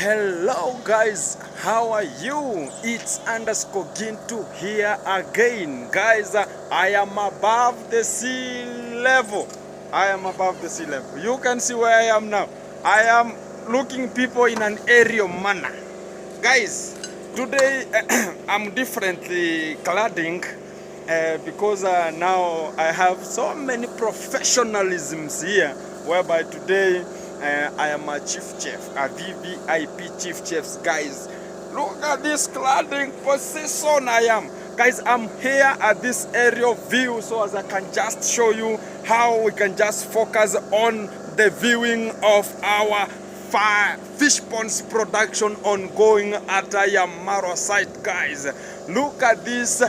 Hello guys, how are you? It's underscore Gintu here again. Guys, I am above the sea level. I am above the sea level. You can see where I am now. I am looking people in an aerial manner. Guys, today I'm differently cladding because now I have so many professionalisms here, whereby today I am a chief chef, a VVIP chief chefs. Guys, look at this cladding position I am. Guys, I'm here at this aerial view so as I can just show you how we can just focus on the viewing of our fish ponds production ongoing at Yamaro site. Guys, look at this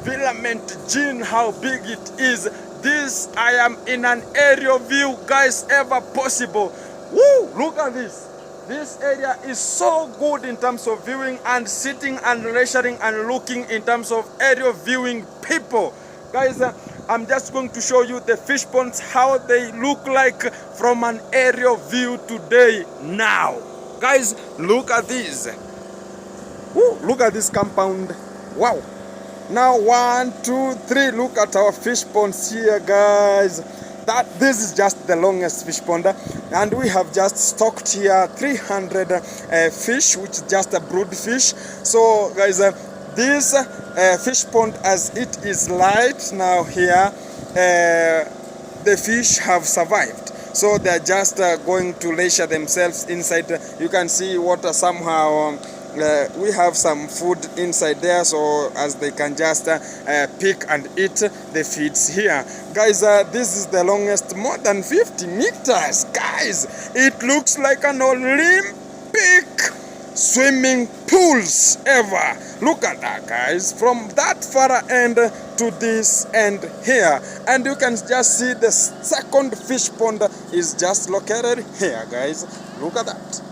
filament gene, how big it is. This I am in an aerial view, guys, ever possible. Woo! Look at this. This area is so good in terms of viewing and sitting and leisuring and looking in terms of aerial viewing people. Guys, I'm just going to show you the fish ponds, how they look like from an aerial view today now. Guys, look at this. Woo, look at this compound. Wow. Now 1, 2, 3, look at our fish ponds here, guys. This is just the longest fish pond, and we have just stocked here 300 fish, which is just a brood fish. So guys, this fish pond, as it is light now here, the fish have survived, so they're just going to leisure themselves inside. You can see water somehow. We have some food inside there, so as they can just pick and eat the feeds here. Guys, this is the longest, more than 50 meters. Guys, it looks like an Olympic swimming pools ever. Look at that, guys, from that far end to this end here. And you can just see the second fish pond is just located here, guys. Look at that.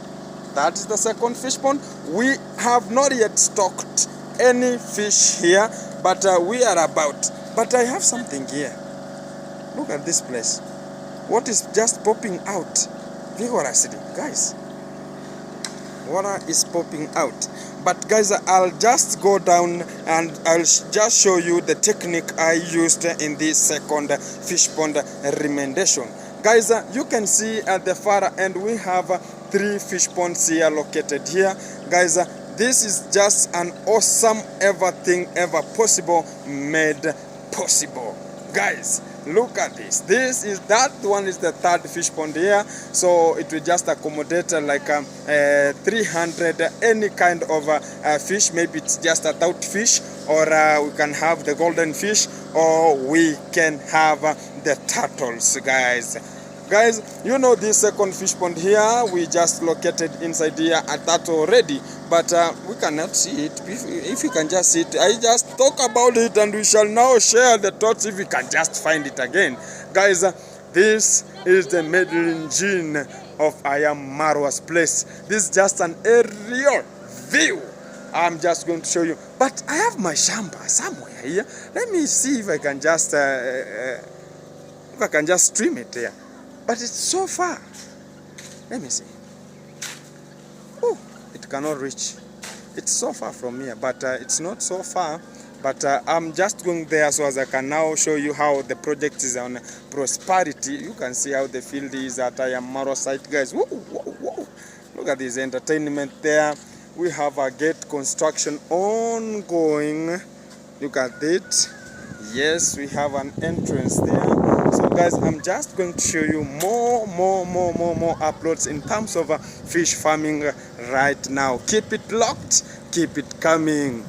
That is the second fish pond. We have not yet stocked any fish here, but we are about. But I have something here. Look at this place. What is just popping out vigorously, guys? Water is popping out. But guys, I'll just go down and I'll just show you the technique I used in this second fish pond remendation. Guys, you can see at the far end we have 3 fish ponds here located here. Guys, this is just an awesome everything ever possible made possible. Guys, look at this. That one is the 3rd fish pond here, so it will just accommodate like 300 any kind of fish. Maybe it's just a trout fish, or we can have the golden fish, or we can have the turtles. Guys, you know this second fish pond here, we just located inside here at that already, but we cannot see it. If you can just see it, I just talk about it and we shall now share the thoughts if we can just find it again. Guys, this is the middle gene of I Am Marwa's place. This is just an aerial view. I'm just going to show you, but I have my shamba somewhere here. Let me see if I can just stream it here. But it's so far. Let me see. Oh, it cannot reach. It's so far from here, but it's not so far. But I'm just going there so as I can now show you how the project is on prosperity. You can see how the field is at Yamaro site, guys. Whoa, whoa, whoa. Look at this entertainment there. We have a gate construction ongoing. Look at it. Yes, we have an entrance there. So guys, I'm just going to show you more uploads in terms of fish farming right now. Keep it locked, keep it coming.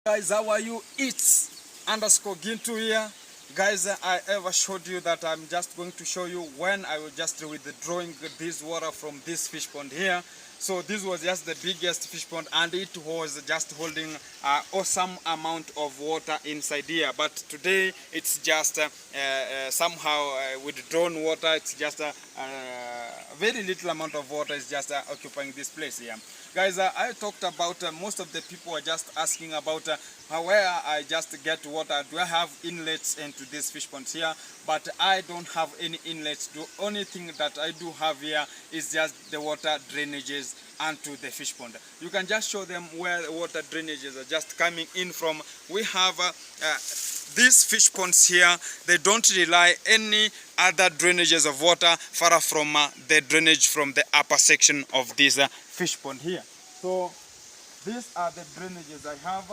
Guys, how are you? It's underscore Gintu here. Guys, I ever showed you that I'm just going to show you when I will just withdrawing this water from this fish pond here. So this was just the biggest fish pond, and it was just holding an awesome amount of water inside here. But today it's just somehow withdrawn water. It's just a very little amount of water is just occupying this place here. Guys, I talked about most of the people are just asking about where I just get water. Do I have inlets into this fish ponds here? But I don't have any inlets. The only thing that I do have here is just the water drainages onto the fish pond. You can just show them where the water drainages are just coming in from. We have these fish ponds here. They don't rely any other drainages of water far from the drainage from the upper section of this fish pond here. So these are the drainages I have.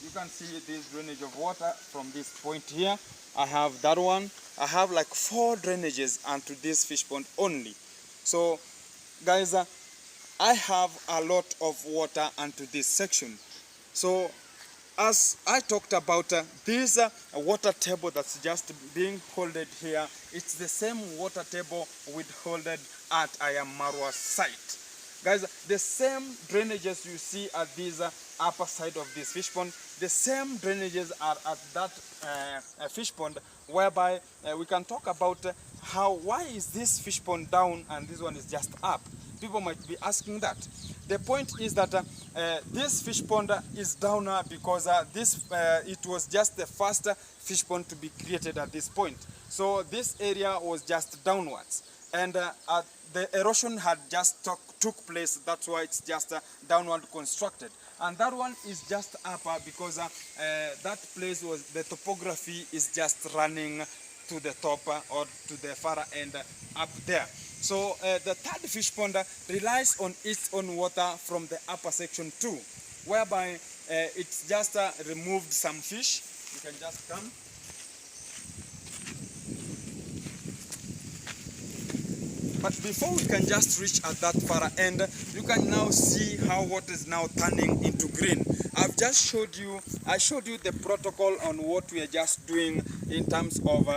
You can see this drainage of water from this point here. I have that one. I have like 4 drainages onto this fish pond only. So guys, I have a lot of water onto this section. So as I talked about, this water table that's just being holded here, it's the same water table we holded at Ayamarwa site. Guys, the same drainages you see at this upper side of this fish pond, the same drainages are at that fish pond, whereby we can talk about why is this fish pond down and this one is just up. People might be asking that. The point is that this fish pond is down because it was just the first fish pond to be created at this point. So this area was just downwards, and the erosion had just took place. That's why it's just downward constructed. And that one is just up because that place was, the topography is just running to the top or to the far end up there. So the third fish pond relies on its own water from the upper section too, whereby it's just removed some fish. You can just come. But before we can just reach at that far end, you can now see how water is now turning into green. I've just showed you, I showed you the protocol on what we are just doing in terms of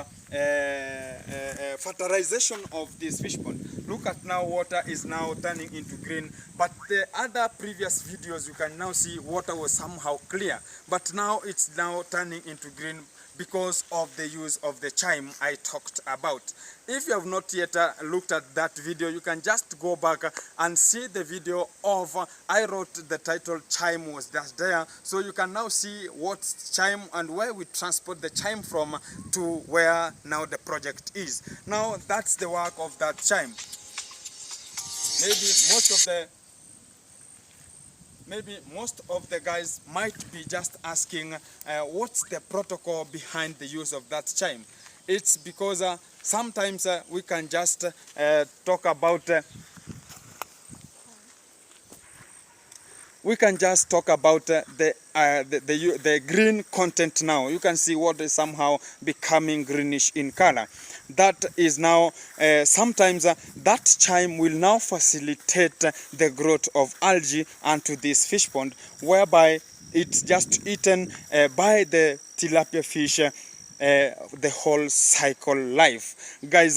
fertilization of this fish pond. Look at now, water is now turning into green. But the other previous videos, you can now see water was somehow clear. But now it's now turning into green because of the use of the chime I talked about. If you have not yet looked at that video, you can just go back and see the video of, I wrote the title chime was just there. So you can now see what chime and where we transport the chime from to where now the project is. Now that's the work of that chime. Maybe most of the guys might be just asking what's the protocol behind the use of that chime. It's because sometimes we can just talk about the green content now. You can see what is somehow becoming greenish in color. That is now, sometimes that chime will now facilitate the growth of algae onto this fish pond, whereby it's just eaten by the tilapia fish the whole cycle life. Guys,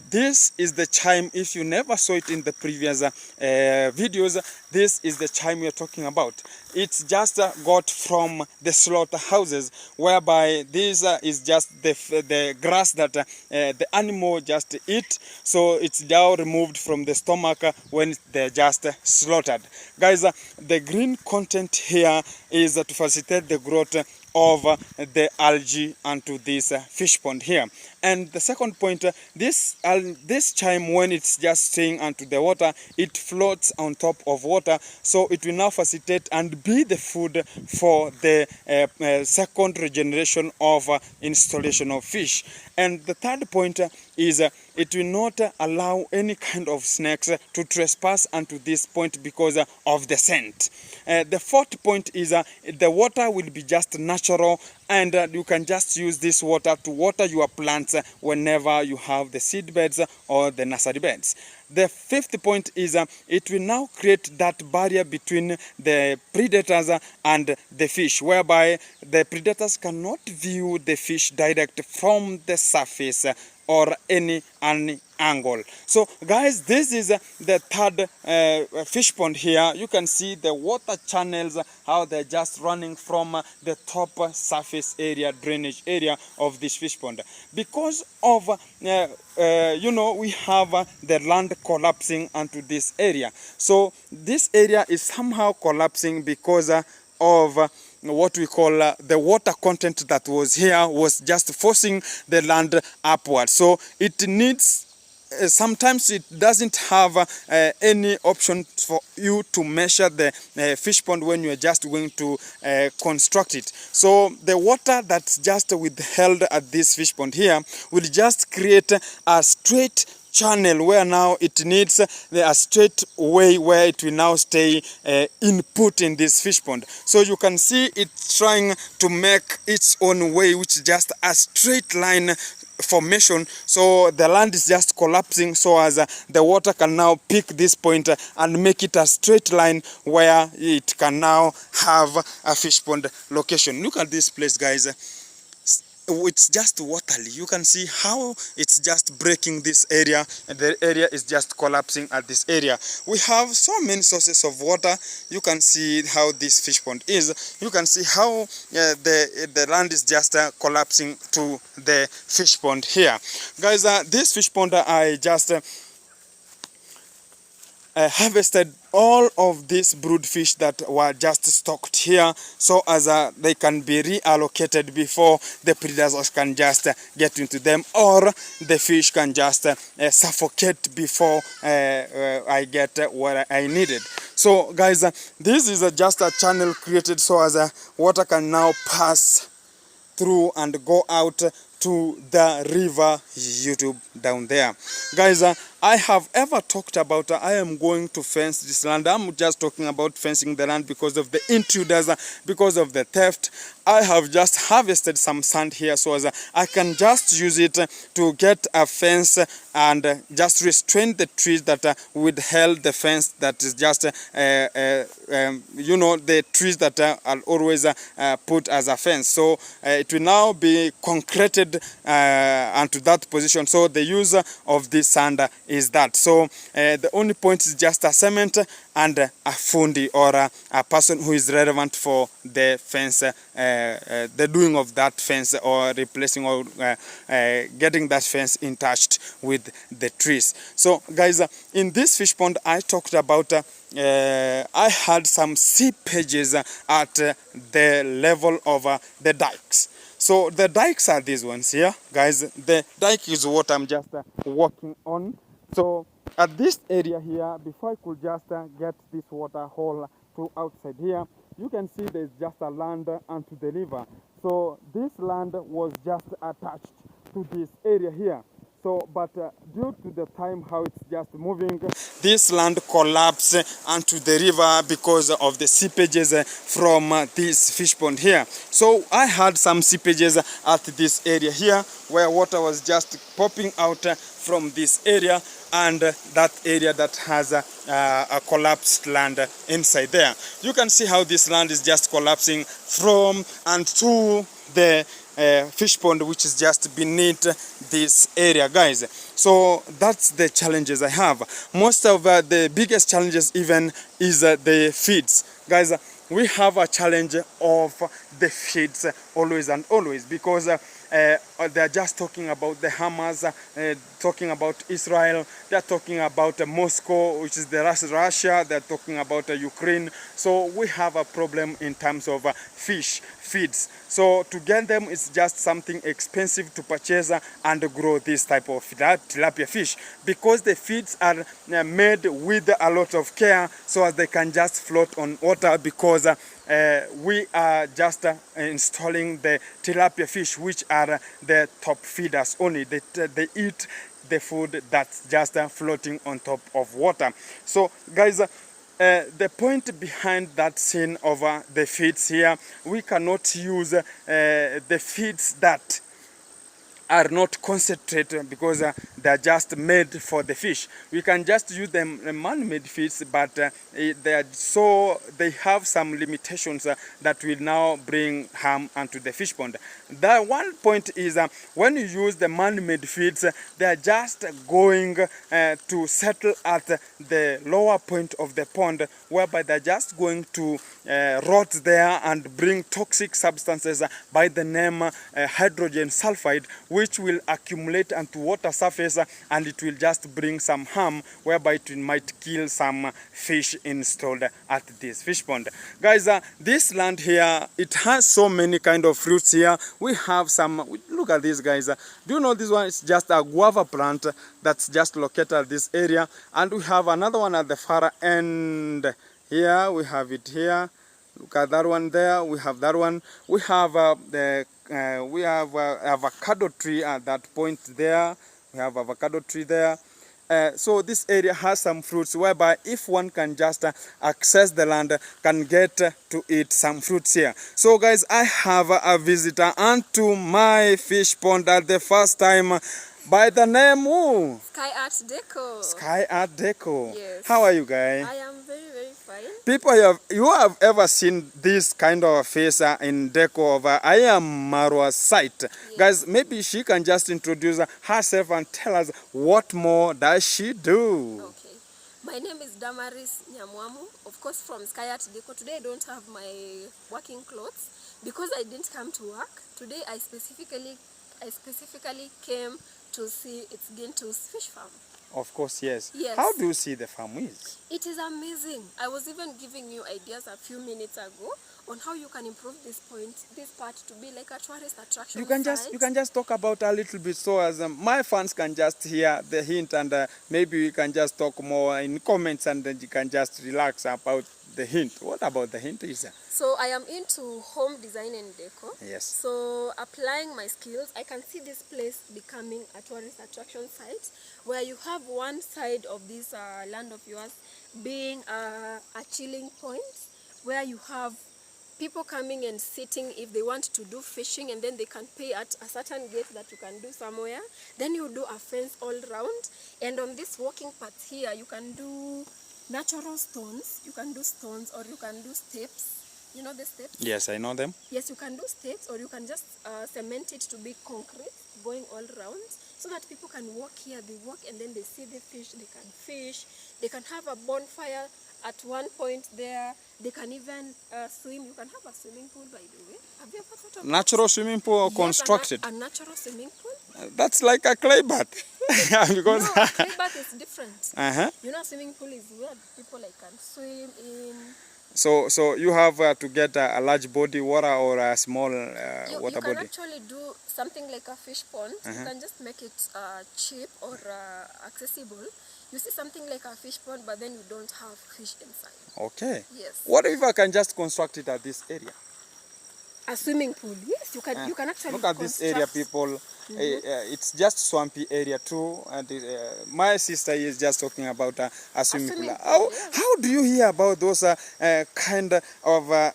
this is the chime. If you never saw it in the previous videos, this is the chime we're talking about. It's just got from the slaughterhouses, whereby this is just the grass that the animal just eat. So it's now removed from the stomach when they're just slaughtered. Guys, the green content here is to facilitate the growth of the algae onto this fish pond here. And the second point, this chime, when it's just staying onto the water, it floats on top of water, so it will now facilitate and be the food for the second regeneration of installation of fish. And the third point is it will not allow any kind of snakes to trespass onto this point because of the scent. The fourth point is the water will be just natural, and you can just use this water to water your plants whenever you have the seed beds or the nursery beds. The fifth point is it will now create that barrier between the predators and the fish, whereby the predators cannot view the fish direct from the surface or any angle. So guys, this is the third fish pond here. You can see the water channels, how they're just running from the top surface area, drainage area of this fish pond. Because of you know, we have the land collapsing onto this area. So this area is somehow collapsing because of what we call the water content that was here was just forcing the land upward. So it needs sometimes it doesn't have any option for you to measure the fish pond when you are just going to construct it. So the water that's just withheld at this fish pond here will just create a straight channel where now it needs a straight way where it will now stay input in this fish pond. So you can see it's trying to make its own way, which is just a straight line formation. So the land is just collapsing so as the water can now pick this point and make it a straight line where it can now have a fish pond location. Look at this place, guys. It's just watery. You can see how it's just breaking this area, and the area is just collapsing at this area. We have so many sources of water. You can see how this fish pond is. You can see how the land is just collapsing to the fish pond here, guys. This fish pond I just harvested all of these brood fish that were just stocked here so as they can be reallocated before the predators can just get into them, or the fish can just suffocate before I get what I needed. So guys, this is just a channel created so as water can now pass through and go out to the river YouTube down there. Guys, I have ever talked about I am going to fence this land. I'm just talking about fencing the land because of the intruders, because of the theft. I have just harvested some sand here so as I can just use it to get a fence and just restrain the trees that withheld the fence that is just you know, the trees that are always put as a fence. So it will now be concreted onto that position. So the use of this sand is that. So the only point is just a cement and a fundi, or a person who is relevant for the fence, the doing of that fence, or replacing or getting that fence in touch with the trees. So guys, in this fish pond I talked about I had some seepages at the level of the dikes. So the dikes are these ones here, guys. The dike is what I'm just working on. So at this area here, before I could just get this water hole to outside here, you can see there's just a land onto the river. So this land was just attached to this area here. So, but due to the time how it's just moving, this land collapsed onto the river because of the seepages from this fish pond here. So I had some seepages at this area here where water was just popping out from this area, and that area that has a collapsed land inside there. You can see how this land is just collapsing from and to the fish pond, which is just beneath this area, guys. So that's the challenges I have. Most of the biggest challenges even is the feeds, guys. We have a challenge of the feeds always and always, because they're just talking about the Hamas, talking about Israel, they're talking about Moscow, which is the Russia, they're talking about Ukraine. So we have a problem in terms of feeds. So to get them, it's just something expensive to purchase and grow this type of tilapia fish, because the feeds are made with a lot of care so as they can just float on water, because we are just installing the tilapia fish, which are the top feeders only. They eat the food that's just floating on top of water. So guys, the point behind that scene of the feeds here, we cannot use the feeds that are not concentrated, because they are just made for the fish. We can just use them man-made feeds, but they have some limitations that will now bring harm onto the fish pond. The one point is when you use the man-made feeds, they are just going to settle at the lower point of the pond, whereby they're just going to rot there and bring toxic substances by the name hydrogen sulfide, which will accumulate onto water surface, and it will just bring some harm, whereby it might kill some fish installed at this fish pond. Guys, this land here, it has so many kind of fruits here. We have some, look at this, guys. Do you know this one is just a guava plant that's just located at this area, and we have another one at the far end here. We have it here. Look at that one there. We have that one. We have avocado tree at that point there. We have avocado tree there. So this area has some fruits, whereby if one can just access the land, can get to eat some fruits here. So guys, I have a visitor onto my fish pond at the first time, by the name Sky Art Deco. Sky Art Deco. Yes. How are you guys? I am very, very fine. People, you have ever seen this kind of face in Deco of I am Marwa's site. Yes. Guys, maybe she can just introduce herself and tell us what more does she do. Okay. My name is Damaris Nyamwamu, of course from Sky Art Deco. Today I don't have my working clothes because I didn't come to work. Today I specifically came to see its Gintu's fish farm. Of course, yes. Yes. How do you see the farm is? It is amazing. I was even giving you ideas a few minutes ago on how you can improve this part to be like a tourist attraction. You can just talk about a little bit, so as my fans can just hear the hint, and maybe we can just talk more in comments, and then you can just relax about the hint. What about the hint, Isa? So I am into home design and deco. Yes. So applying my skills, I can see this place becoming a tourist attraction site, where you have one side of this land of yours being a chilling point, where you have people coming and sitting if they want to do fishing, and then they can pay at a certain gate that you can do somewhere. Then you do a fence all round, and on this walking path here you can do natural stones. You can do stones, or you can do steps. You know the steps? Yes, I know them. Yes, you can do steps, or you can just cement it to be concrete going all round, so that people can walk here. They walk and then they see the fish. They can fish. They can have a bonfire at one point there. They can even swim. You can have a swimming pool, by the way. Have you ever thought of natural swimming pool or constructed? A natural swimming pool. That's like a clay bath. Because no, a clay bath is different. You know, swimming pool is where people can swim in. So you have to get a large body water or a small water body. You can actually do something like a fish pond. You can just make it cheap or accessible. You see something like a fish pond, but then you don't have fish inside. Okay. Yes. What if I can just construct it at this area? A swimming pool. Yes, you can. You can actually look at this area, people. It's just swampy area too, and my sister is just talking about a swimming pool. How do you hear about those kind of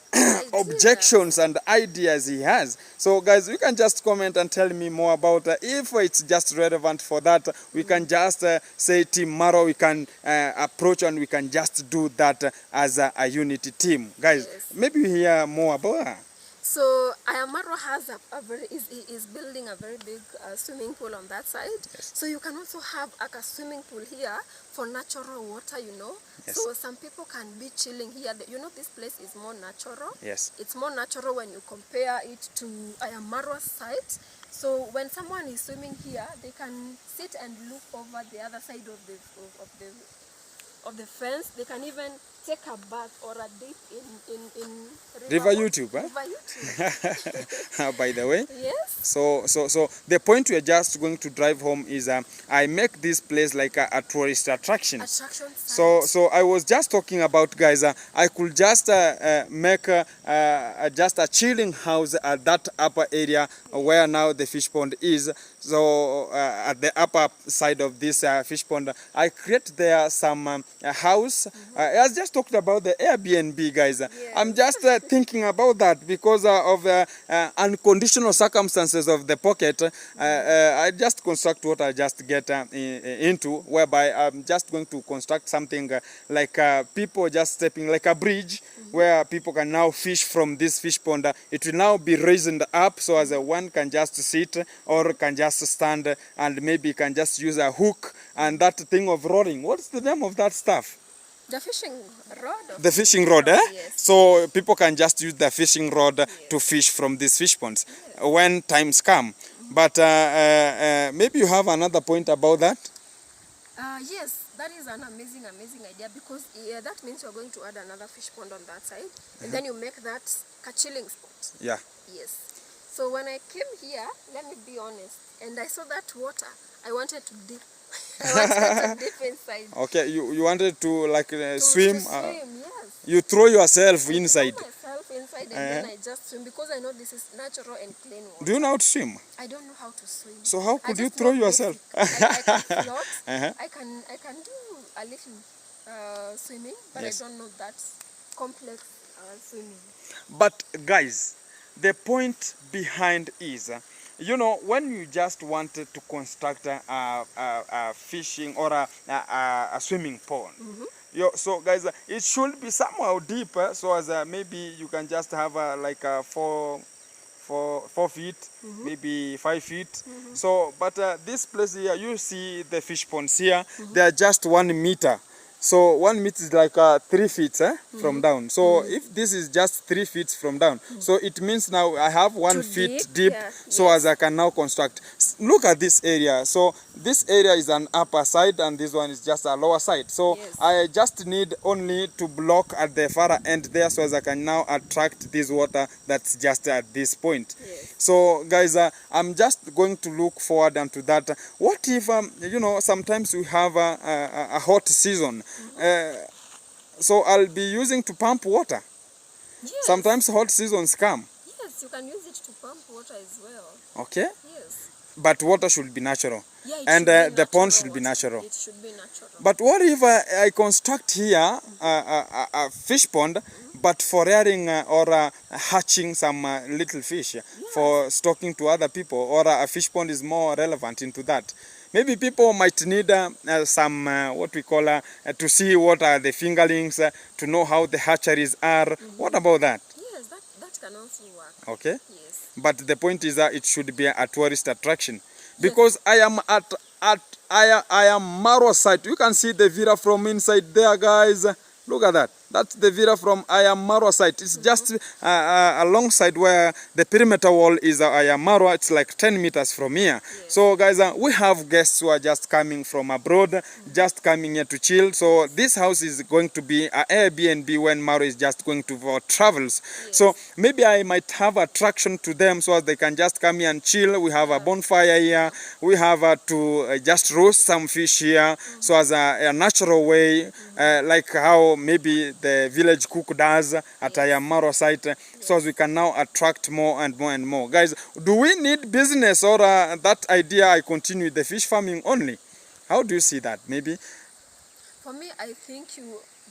objections and ideas he has? So guys, you can just comment and tell me more about if it's just relevant for that. We can just say Team Maro, we can approach and we can just do that as a unity team. Guys, maybe you hear more about her. So Ayamaro has is building a very big swimming pool on that side. Yes. So you can also have a swimming pool here for natural water, you know. Yes. So some people can be chilling here. You know, this place is more natural. Yes. It's more natural when you compare it to Ayamaro's site. So when someone is swimming here, they can sit and look over the other side of the fence. They can even take a bath or a dip in River YouTube, eh? River YouTube. By the way. Yes. So the point we are just going to drive home is I make this place like a tourist attraction. Attraction site. So I was just talking about, guys, I could just make just a chilling house at that upper area where now the fish pond is. So at the upper side of this fish pond, I create there some house. I was just talked about the Airbnb, guys. Yes. I'm just thinking about that because of the unconditional circumstances of the pocket. I just construct what I just get into, whereby I'm just going to construct something like people just stepping like a bridge, where people can now fish from this fish pond. It will now be raised up, so as one can just sit or can just stand, and maybe can just use a hook and that thing of rowing. What's the name of that stuff? The fishing rod. The fishing rod, eh? Yes. So people can just use the fishing rod to fish from these fish ponds when times come. But maybe you have another point about that? Yes, that is an amazing idea, because that means you're going to add another fish pond on that side, and then you make that a chilling spot. Yeah. Yes. So when I came here, let me be honest, and I saw that water, I wanted to dip. I wanted to dip inside. Okay, you wanted to like swim? To swim, yes. You throw yourself I inside. throw myself inside, and then I just swim, because I know this is natural and clean water. Do you know how to swim? I don't know how to swim. So how could you just throw know yourself? basic. I can float. Uh-huh. I can do a little swimming, but Yes. I don't know that complex swimming. But guys, the point behind is, you know, when you just wanted to construct a fishing or a swimming pond, so guys, it should be somehow deeper, so as maybe you can just have like a 4 feet, maybe 5 feet. So, but this place here, you see the fish ponds here, they are just 1 meter. So 1 meter is like 3 feet from down. So if this is just 3 feet from down, so it means now I have 1 feet deep, yeah. so as I can now construct. Look at this area. So this area is an upper side, and this one is just a lower side. So Yes. I just need only to block at the far end there, so as I can now attract this water that's just at this point. Yes. So guys, I'm just going to look forward unto that. What if you know, sometimes we have a hot season, so I'll be using to pump water. Yes. Sometimes hot seasons come. Yes, you can use it to pump water as well. Okay, Yes. but water should be natural, Yeah, it and should be the pond natural should be water. natural. It should be natural. But what if I construct here a fish pond, but for rearing or hatching some little fish for stocking to other people, or a fish pond is more relevant into that? Maybe people might need some, what we call, to see what are the fingerlings, to know how the hatcheries are. What about that? Yes, that can also work. Okay. Yes. But the point is that it should be a tourist attraction. Because I am I am Marwa site. You can see the villa from inside there, guys. Look at that. That's the villa from Marwa site. It's just alongside where the perimeter wall is Marwa. It's like 10 meters from here. Yes. So guys, we have guests who are just coming from abroad, just coming here to chill. So this house is going to be an Airbnb when Marwa is just going to for travels. Yes. So maybe I might have attraction to them, so as they can just come here and chill. We have a bonfire here. We have to just roast some fish here, so as a natural way, like how maybe the village cook does at Ayamaro site, so as we can now attract more and more and more. Guys, do we need business, or that idea I continue the fish farming only? How do you see that? Maybe? For me, I think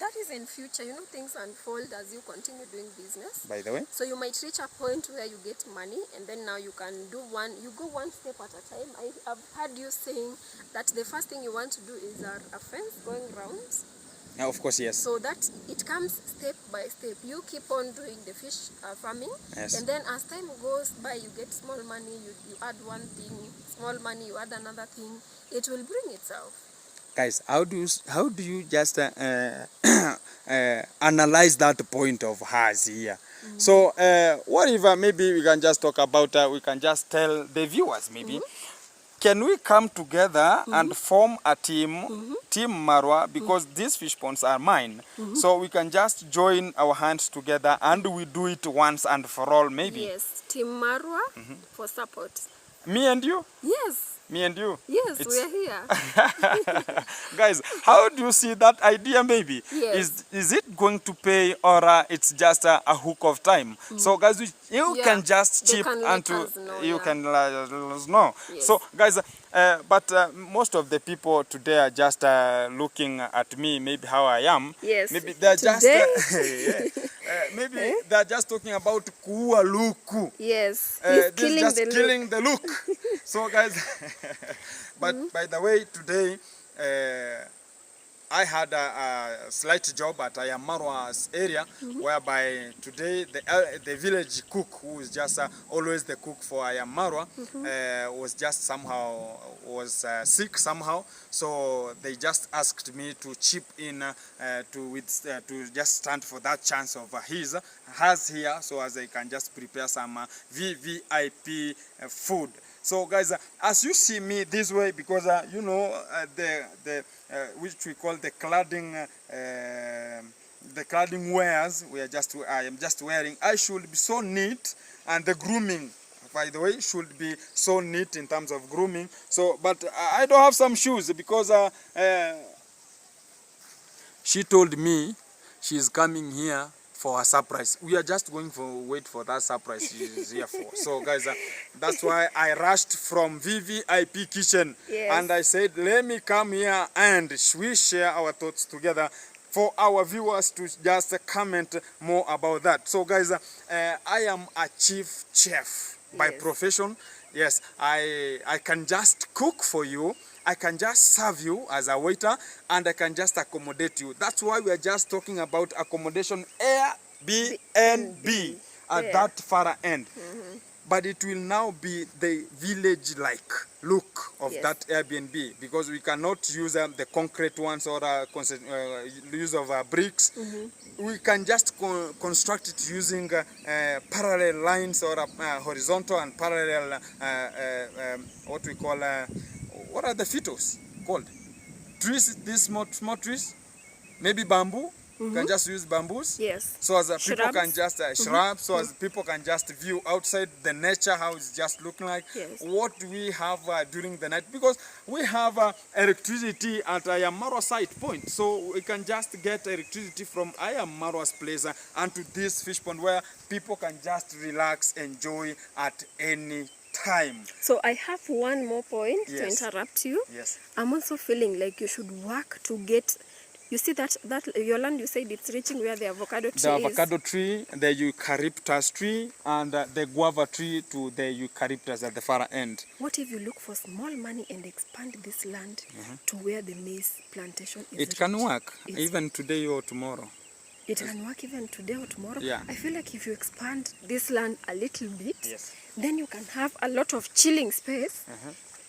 that is in future. You know, things unfold as you continue doing business. By the way? So you might reach a point where you get money, and then now you can go one step at a time. I've heard you saying that the first thing you want to do is a fence going round. Yeah, of course, yes. So that it comes step by step. You keep on doing the fish farming, Yes. and then as time goes by, you get small money, you add one thing, small money, you add another thing. It will bring itself. Guys, how do you just analyze that point of hers here? So what if maybe we can just talk about, we can just tell the viewers maybe, can we come together and form a team, Team Marwa, because these fish ponds are mine. So we can just join our hands together and we do it once and for all, maybe. Yes, Team Marwa for support. Me and you? Yes. Me and you? Yes, we are here. Guys, how do you see that idea maybe? Yes. Is it going to pay, or it's just a hook of time? So guys, you can just chip and you can let us know. Yes. So guys, but most of the people today are just looking at me, maybe how I am. Yes. Maybe they're just maybe Eh? they're just talking about kuua luku. Yes. This He's is just killing the killing the look. So guys, but by the way, today I had a slight job at Ayamarwa's area, whereby today the village cook, who is just always the cook for Ayamarwa, was just somehow sick somehow. So they just asked me to chip in to just stand for that chance of hers here, so as I can just prepare some VVIP food So guys, as you see me this way, because you know the which we call the cladding wares, I am just wearing. I should be so neat, and the grooming, by the way, should be so neat in terms of grooming. So, but I don't have some shoes because she told me she's coming here for a surprise. We are just going to wait for that surprise she's here for. So guys, that's why I rushed from VVIP kitchen. Yes. And I said, let me come here and we share our thoughts together for our viewers to just comment more about that. So guys, I am a chief chef by profession. Yes, I can just cook for you. I can just serve you as a waiter, and I can just accommodate you. That's why we are just talking about accommodation Airbnb at that far end. But it will now be the village-like look of that Airbnb, because we cannot use the concrete ones or use of bricks. We can just construct it using parallel lines or horizontal and parallel, what we call, what are the phytos called? Trees, these small trees, maybe bamboo. Can just use bamboos. Yes. So as people can just shrubs, so as people can just view outside the nature, how it's just looking like. Yes. What we have during the night, because we have electricity at Ayamaro site point, so we can just get electricity from Ayamaro's place and to this fish pond where people can just relax, enjoy at any time. So I have one more point to Yes. interrupt you. Yes. I'm also feeling like you should work to get, you see that your land, you said it's reaching where the avocado tree The is. avocado tree, the eucalyptus tree, and the guava tree to the eucalyptus at the far end. What if you look for small money and expand this land to where the maize plantation is? It can reached? work, It's- even today or tomorrow. It can work even today or tomorrow. Yeah. I feel like if you expand this land a little bit, Yes. then you can have a lot of chilling space.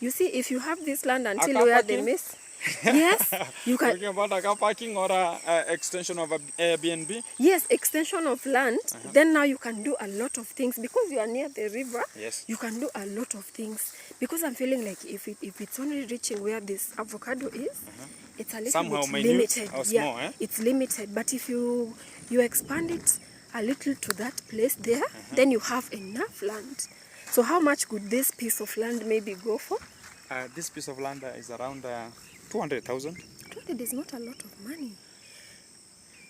You see, if you have this land until car where the parking? maize, yes, you can. Talking about a car parking or a extension of a Airbnb? Yes, extension of land. Then now you can do a lot of things because you are near the river. Yes. You can do a lot of things because I'm feeling like if it's only reaching where this avocado is, it's a little Somehow bit minute limited. or small, It's limited. But if you expand it a little to that place there, then you have enough land. So how much could this piece of land maybe go for? This piece of land is around 200,000. 200 is not a lot of money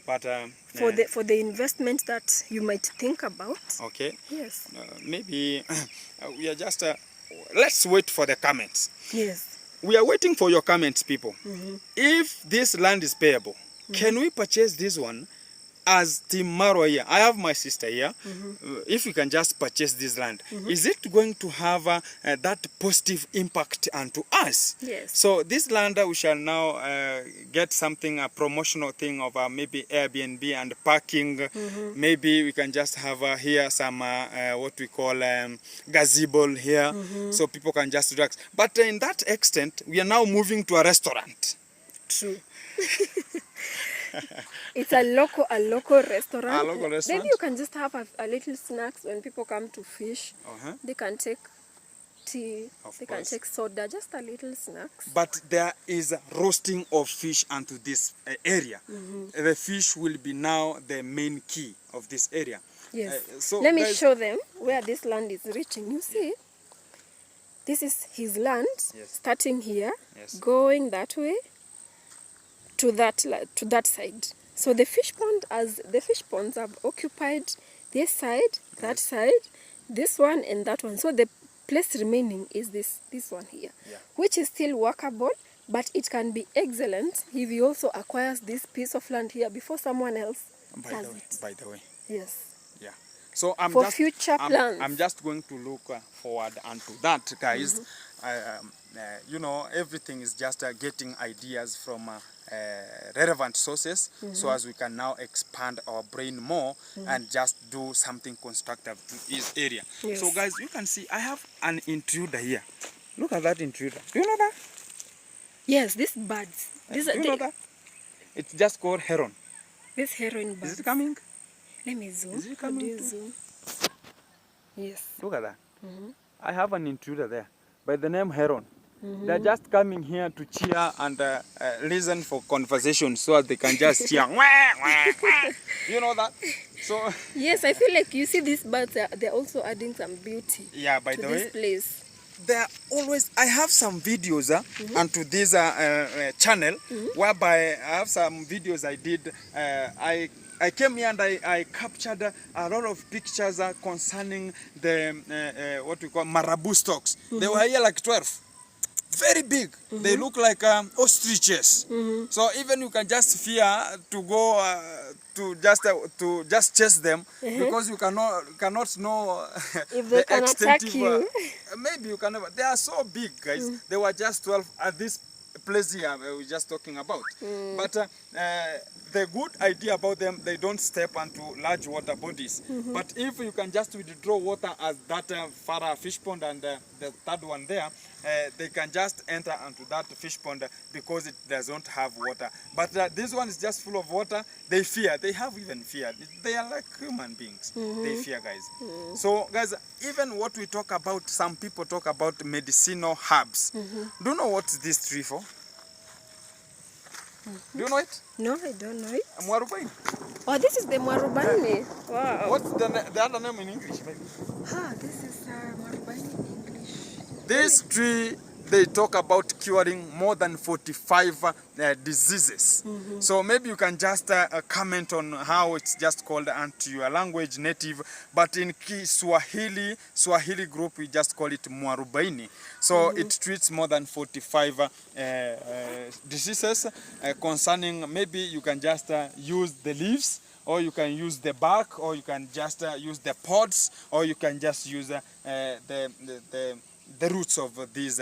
But for the investment that you might think about. okay, Yes. maybe we are just. Let's wait for the comments. Yes. We are waiting for your comments, people. If this land is payable, can we purchase this one as Team Marwa here? I have my sister here. If we can just purchase this land, is it going to have that positive impact onto us? Yes. So this land, we shall now get something, a promotional thing of maybe Airbnb and parking. Maybe we can just have here some what we call gazebo here, so people can just relax. But in that extent, we are now moving to a restaurant. True. It's a local restaurant. A local restaurant? Maybe you can just have a little snacks when people come to fish. They can take tea, they can take soda, just a little snacks. But there is roasting of fish onto this area. The fish will be now the main key of this area. Yes. So Let me guys, show them where this land is reaching. You see, this is his land, starting here, going that way to that side. So the fish ponds have occupied this side, that side, this one and that one. So the place remaining is this one here, which is still workable, but it can be excellent if he also acquires this piece of land here before someone else has it. By the way. Yes. Yeah. So I'm For just, future plans. I'm just going to look forward onto that, guys. You know, everything is just getting ideas from relevant sources, so as we can now expand our brain more and just do something constructive to this area. Yes. So guys, you can see I have an intruder here. Look at that intruder. Do you know that? Yes, these birds. Do you know that? It's just called heron. This heron bird. Is it coming? Let me zoom. Is it How do coming you too? zoom? Yes. Look at that. I have an intruder there. by the name Heron. They're just coming here to cheer and listen for conversation so that they can just cheer. You know that? So Yes, I feel like you see these birds, they're also adding some beauty yeah, by to the this way, place. there are always, I have some videos onto this channel whereby I have some videos I did. I came here and I captured a lot of pictures concerning the what we call marabou stocks. They were here like 12. Very big. They look like ostriches. So even you can just fear to go to just chase them because you cannot know If they the can attack extent you. maybe you can never. They are so big, guys. They were just 12 at this place here we were just talking about. But the good idea about them, they don't step onto large water bodies. But if you can just withdraw water as that Farah fish pond and the third one there, they can just enter onto that fish pond because it doesn't have water. But this one is just full of water. They fear. They have even fear. They are like human beings. They fear, guys. So, guys, even what we talk about, some people talk about medicinal herbs. Do you know what's this tree for? Do you know it? No, I don't know it. Mwarubaini. Oh, this is the Mwarubani. Wow. What's the other name in English, maybe? This is Mwarubani in English. This tree, they talk about curing more than 45 diseases. So maybe you can just comment on how it's just called to your language native, but in Swahili group, we just call it Mwarubaini. So it treats more than 45 diseases concerning, maybe you can just use the leaves, or you can use the bark, or you can just use the pods, or you can just use the roots of this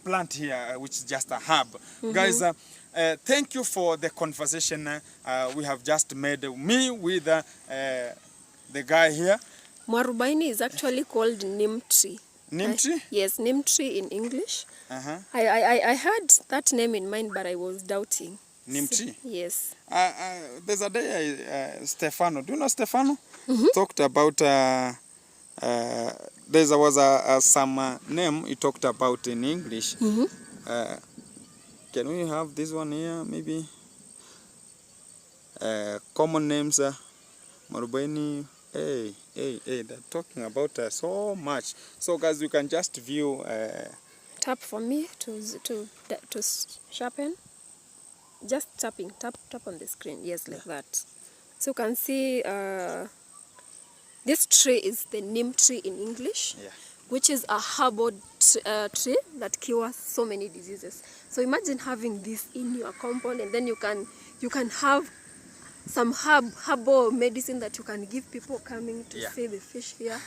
plant here, which is just a herb. Guys, thank you for the conversation we have just made, me with the guy here. Mwarubaini is actually called neem tree. Neem tree? Yes, neem tree in English. I had that name in mind, but I was doubting. Neem tree? Yes. There's a day Stefano, do you know Stefano? Talked about there was some name he talked about in English. Can we have this one here, maybe? Common names, Mwarubaini. Hey, they're talking about so much. So, guys, you can just view. Tap for me to sharpen. Just tapping, tap on the screen. Yes, like that. So you can see. This tree is the neem tree in English, which is a herbal tree that cures so many diseases. So imagine having this in your compound, and then you can have some herbal medicine that you can give people coming to see the fish here.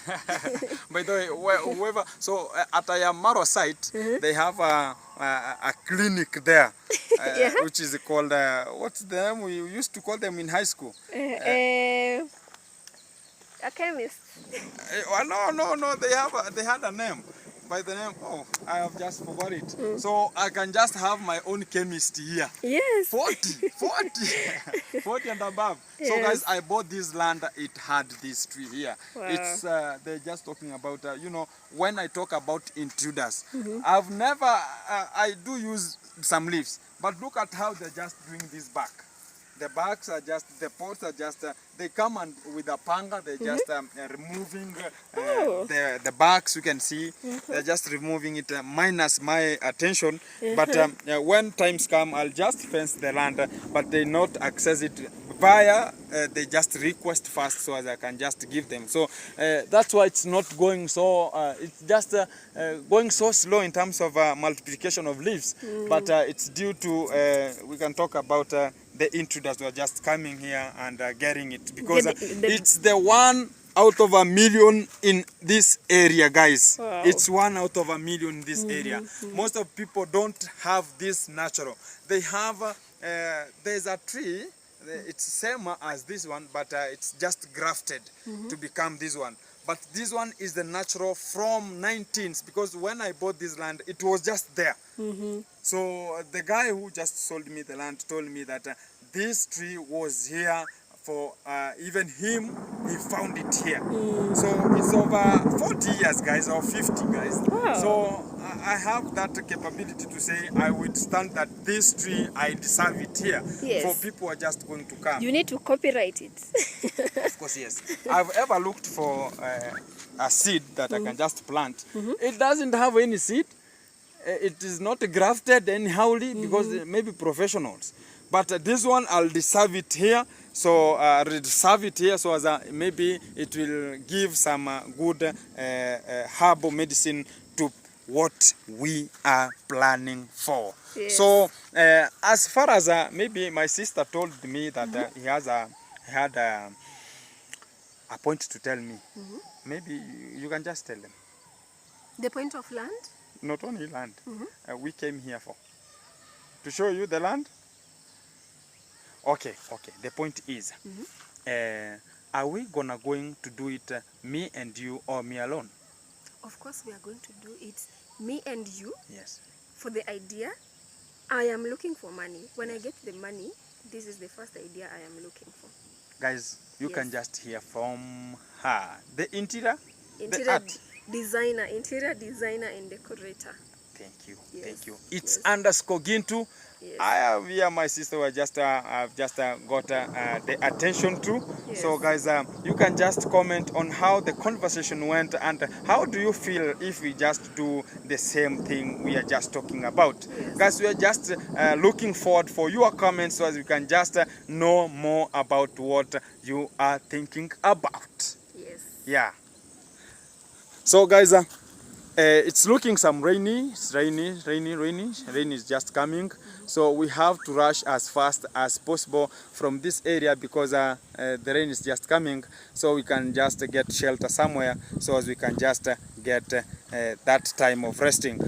By the way, whoever, so at Ayamaro site, they have a clinic there, which is called, what's the name we used to call them in high school? A chemist. No, they had a name. By the name, I have just forgot it. So I can just have my own chemist here. Yes. 40 and above. Yes. So guys, I bought this land, it had this tree here. Wow. It's, they're just talking about, you know, when I talk about intruders, I've never, I do use some leaves, but look at how they're just doing this back. The barks are just, the pods are just, they come and with a panga, they're just removing the barks, you can see. They're just removing it, minus my attention. But when times come, I'll just fence the land, but they not access it via, they just request first so as I can just give them. So that's why it's not going so, it's just going so slow in terms of multiplication of leaves. But it's due to, we can talk about the intruders who are just coming here and getting it, because it's the 1 out of a million in this area, guys. Wow. It's 1 out of a million in this area. Most of people don't have this natural. They have, there's a tree, it's same as this one, but it's just grafted to become this one. But this one is the natural from 19s, because when I bought this land, it was just there. So the guy who just sold me the land told me that this tree was here for even him, he found it here. So it's over 40 years, guys, or 50, guys. Wow. So I have that capability to say I would stand that this tree, I deserve it here. Yes. For people who are just going to come. You need to copyright it. Of course, yes. I've ever looked for a seed that I can just plant. It doesn't have any seed. It is not grafted anyhowly because maybe professionals. But this one, I'll deserve it here. So reserve it here so as maybe it will give some good herbal medicine to what we are planning for. Yes. So as far as maybe my sister told me that he had a point to tell me. Maybe you can just tell them. The point of land? Not only land. We came here for. To show you the land? Okay. The point is, are we going to do it me and you or me alone? Of course we are going to do it me and you. Yes. For the idea, I am looking for money. When I get the money, this is the first idea I am looking for. Guys, you can just hear from her. The interior designer and decorator. Thank you. Yes. Thank you. It's underscore Gintu. Yes. I have here my sister who I've just got the attention to. Yes. So guys, you can just comment on how the conversation went and how do you feel if we just do the same thing we are just talking about. Yes. Guys, we are just looking forward for your comments so as we can just know more about what you are thinking about. Yes. Yeah. So guys, it's looking some rainy. It's rainy. Rain is just coming. So we have to rush as fast as possible from this area because the rain is just coming. So we can just get shelter somewhere so as we can just get that time of resting.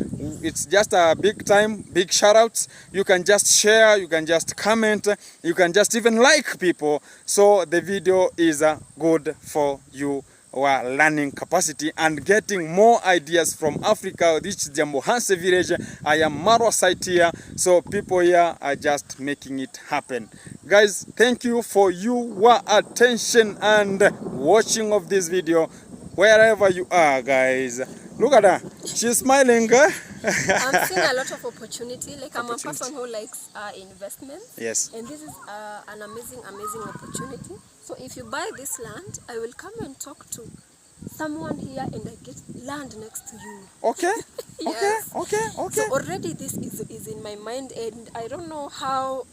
It's just a big time, big shout outs. You can just share, you can just comment, you can just even like people. So the video is good for you. Our learning capacity and getting more ideas from Africa. This is Jambo Hanse village. I am Marwa site here, so people here are just making it happen. Guys, thank you for your attention and watching of this video wherever you are, guys. Look at her, she's smiling. I'm seeing a lot of opportunity. Like I'm a person who likes investments. Yes. And this is an amazing opportunity. So if you buy this land, I will come and talk to someone here and I get land next to you. Okay. Yes. Okay. So already this is in my mind and I don't know how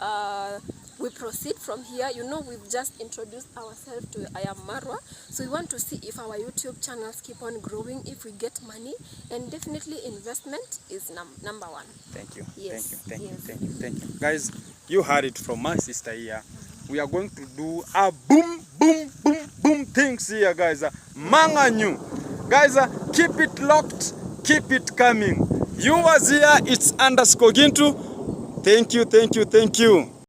we proceed from here. You know, we've just introduced ourselves to I am Marwa. So we want to see if our YouTube channels keep on growing, if we get money, and definitely investment is number one. Thank you. Yes. Thank you. Guys, you heard it from my sister here. We are going to do a boom things here, guys. Manganyu. Guys, keep it locked, keep it coming. You was here, it's underscore Gintu. Thank you.